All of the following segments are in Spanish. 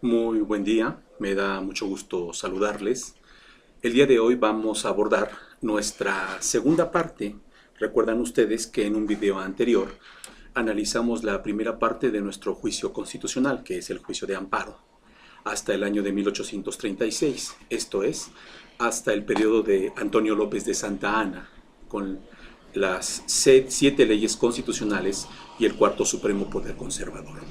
Muy buen día, me da mucho gusto saludarles. El día de hoy vamos a abordar nuestra segunda parte. Recuerdan ustedes que en un video anterior analizamos la primera parte de nuestro juicio constitucional, que es el juicio de amparo, hasta el año de 1836, esto es, hasta el periodo de Antonio López de Santa Anna, con las 7 leyes constitucionales y el cuarto supremo poder conservador.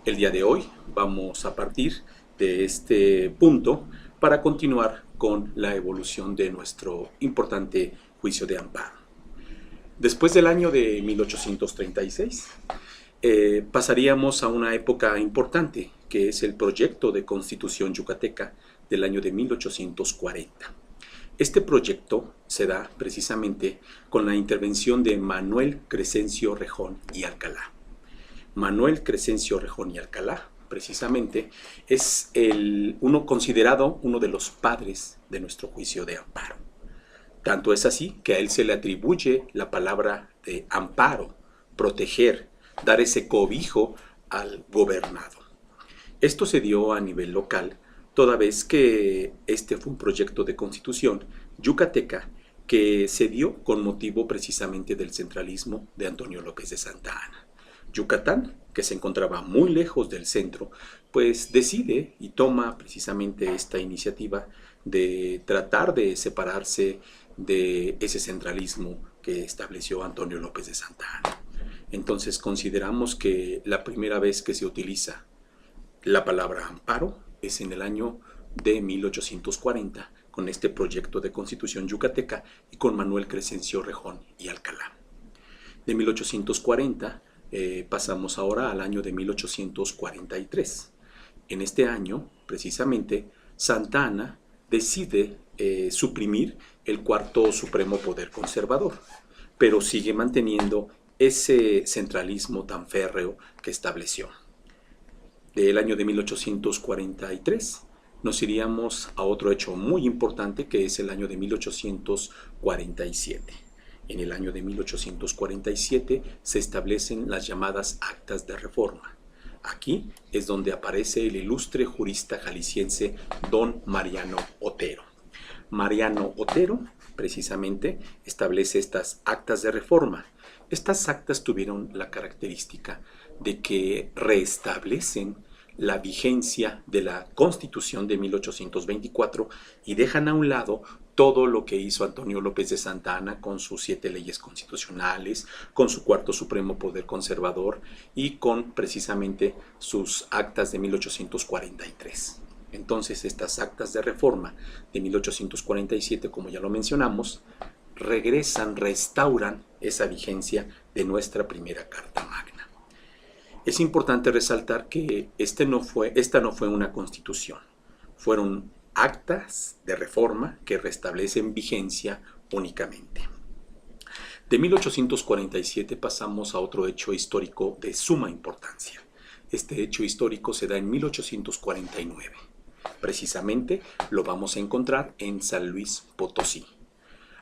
El día de hoy vamos a partir de este punto para continuar con la evolución de nuestro importante juicio de amparo. Después del año de 1836, pasaríamos a una época importante, que es el proyecto de Constitución Yucateca del año de 1840. Este proyecto se da precisamente con la intervención de Manuel Crescencio Rejón y Alcalá. Manuel Crescencio Rejón y Alcalá, precisamente, es considerado uno de los padres de nuestro juicio de amparo. Tanto es así que a él se le atribuye la palabra de amparo, proteger, dar ese cobijo al gobernado. Esto se dio a nivel local, toda vez que este fue un proyecto de constitución yucateca que se dio con motivo precisamente del centralismo de Antonio López de Santa Anna. Yucatán, que se encontraba muy lejos del centro, pues decide y toma precisamente esta iniciativa de tratar de separarse de ese centralismo que estableció Antonio López de Santa Anna. Entonces consideramos que la primera vez que se utiliza la palabra amparo es en el año de 1840, con este proyecto de constitución yucateca y con Manuel Crescencio Rejón y Alcalá. De 1840 pasamos ahora al año de 1843. En este año, precisamente, Santa Anna decide suprimir el cuarto supremo poder conservador, pero sigue manteniendo ese centralismo tan férreo que estableció. Del año de 1843 nos iríamos a otro hecho muy importante, que es el año de 1847. En el año de 1847 se establecen las llamadas actas de reforma. Aquí es donde aparece el ilustre jurista jalisciense don Mariano Otero. Mariano Otero, precisamente, establece estas actas de reforma. Estas actas tuvieron la característica de que restablecen la vigencia de la Constitución de 1824 y dejan a un lado todo lo que hizo Antonio López de Santa Anna con sus 7 leyes constitucionales, con su cuarto supremo poder conservador y con precisamente sus actas de 1843. Entonces estas actas de reforma de 1847, como ya lo mencionamos, regresan, restauran esa vigencia de nuestra primera Carta Magna. Es importante resaltar que esta no fue una constitución, fueron actas de reforma que restablecen vigencia únicamente. De 1847 pasamos a otro hecho histórico de suma importancia. Este hecho histórico se da en 1849. Precisamente lo vamos a encontrar en San Luis Potosí.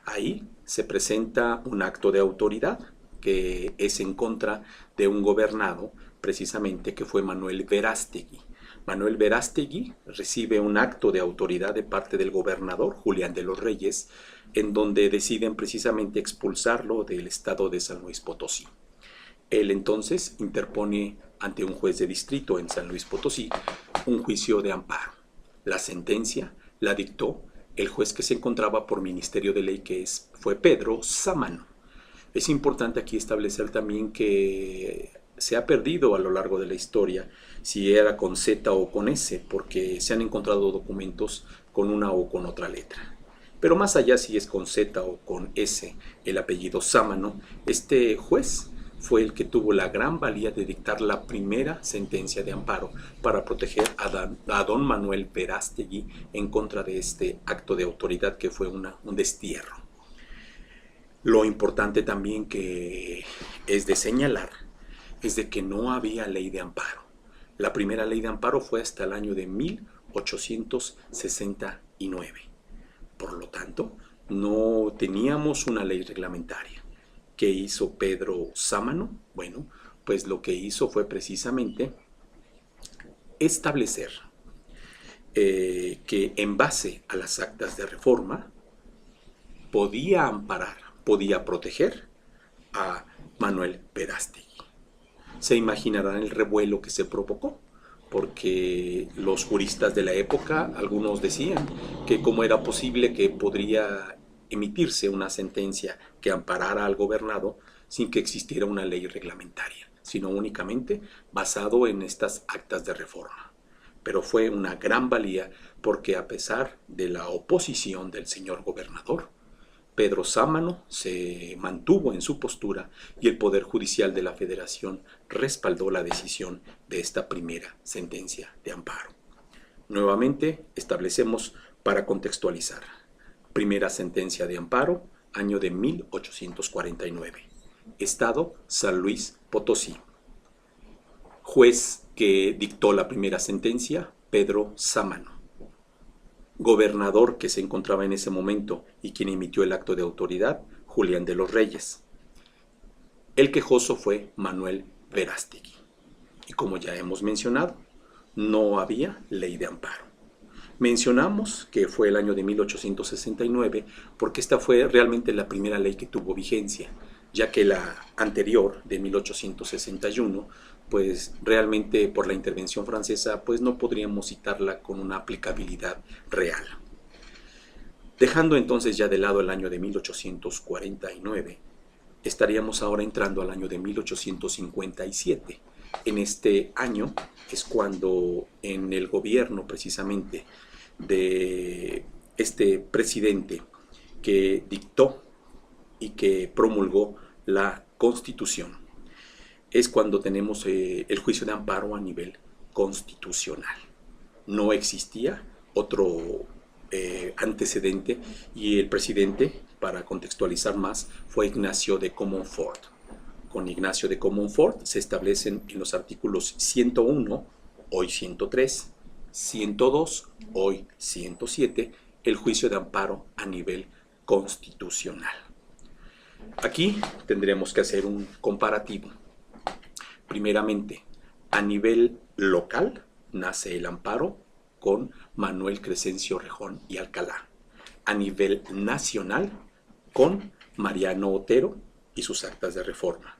Ahí se presenta un acto de autoridad que es en contra de un gobernado, precisamente, que fue Manuel Verástegui. Manuel Verástegui recibe un acto de autoridad de parte del gobernador Julián de los Reyes, en donde deciden precisamente expulsarlo del estado de San Luis Potosí. Él entonces interpone ante un juez de distrito en San Luis Potosí un juicio de amparo. La sentencia la dictó el juez que se encontraba por Ministerio de Ley, que fue Pedro Sámano. Es importante aquí establecer también que se ha perdido a lo largo de la historia si era con Z o con S, porque se han encontrado documentos con una o con otra letra. Pero más allá si es con Z o con S el apellido Sámano, este juez fue el que tuvo la gran valía de dictar la primera sentencia de amparo para proteger a don Manuel Verástegui en contra de este acto de autoridad que fue un destierro. Lo importante también que es de señalar es de que no había ley de amparo. La primera ley de amparo fue hasta el año de 1869. Por lo tanto, no teníamos una ley reglamentaria. ¿Qué hizo Pedro Sámano? Bueno, pues lo que hizo fue precisamente establecer que en base a las actas de reforma podía amparar, podía proteger a Manuel Verástegui. Se imaginarán el revuelo que se provocó, porque los juristas de la época, algunos decían que cómo era posible que podría emitirse una sentencia que amparara al gobernado sin que existiera una ley reglamentaria, sino únicamente basado en estas actas de reforma. Pero fue una gran valía porque a pesar de la oposición del señor gobernador, Pedro Sámano se mantuvo en su postura y el Poder Judicial de la Federación respaldó la decisión de esta primera sentencia de amparo. Nuevamente establecemos para contextualizar. Primera sentencia de amparo, año de 1849. Estado San Luis Potosí. Juez que dictó la primera sentencia, Pedro Sámano. Gobernador que se encontraba en ese momento y quien emitió el acto de autoridad, Julián de los Reyes. El quejoso fue Manuel Verástegui. Y como ya hemos mencionado, no había ley de amparo. Mencionamos que fue el año de 1869 porque esta fue realmente la primera ley que tuvo vigencia, ya que la anterior, de 1861, pues realmente por la intervención francesa, pues no podríamos citarla con una aplicabilidad real. Dejando entonces ya de lado el año de 1849, estaríamos ahora entrando al año de 1857. En este año es cuando en el gobierno precisamente de este presidente que dictó y que promulgó la Constitución, es cuando tenemos el juicio de amparo a nivel constitucional. No existía otro antecedente y el presidente, para contextualizar más, fue Ignacio de Comonfort. Con Ignacio de Comonfort se establecen en los artículos 101, hoy 103, 102, hoy 107, el juicio de amparo a nivel constitucional. Aquí tendremos que hacer un comparativo. Primeramente, a nivel local nace el amparo con Manuel Crescencio Rejón y Alcalá. A nivel nacional con Mariano Otero y sus actas de reforma.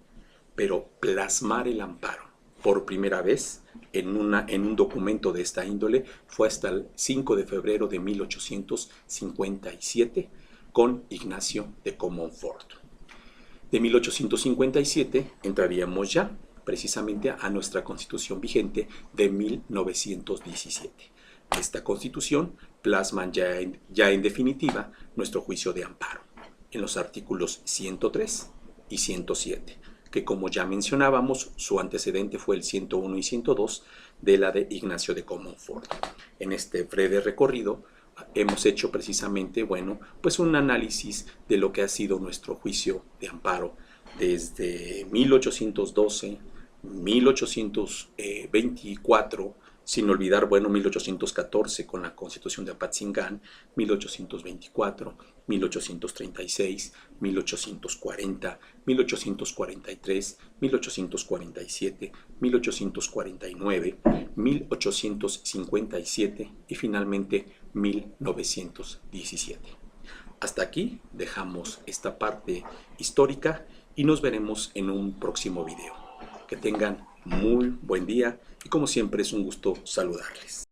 Pero plasmar el amparo por primera vez en un documento de esta índole fue hasta el 5 de febrero de 1857 con Ignacio de Comonfort. De 1857 entraríamos ya precisamente a nuestra Constitución vigente de 1917. Esta Constitución plasma ya en definitiva nuestro juicio de amparo en los artículos 103 y 107, que como ya mencionábamos, su antecedente fue el 101 y 102 de la de Ignacio de Comonfort. En este breve recorrido hemos hecho precisamente, bueno, pues un análisis de lo que ha sido nuestro juicio de amparo desde 1812, 1824, sin olvidar, bueno, 1814 con la Constitución de Apatzingán, 1824, 1836, 1840, 1843, 1847, 1849, 1857 y finalmente 1917. Hasta aquí dejamos esta parte histórica y nos veremos en un próximo video. Que tengan muy buen día y como siempre es un gusto saludarles.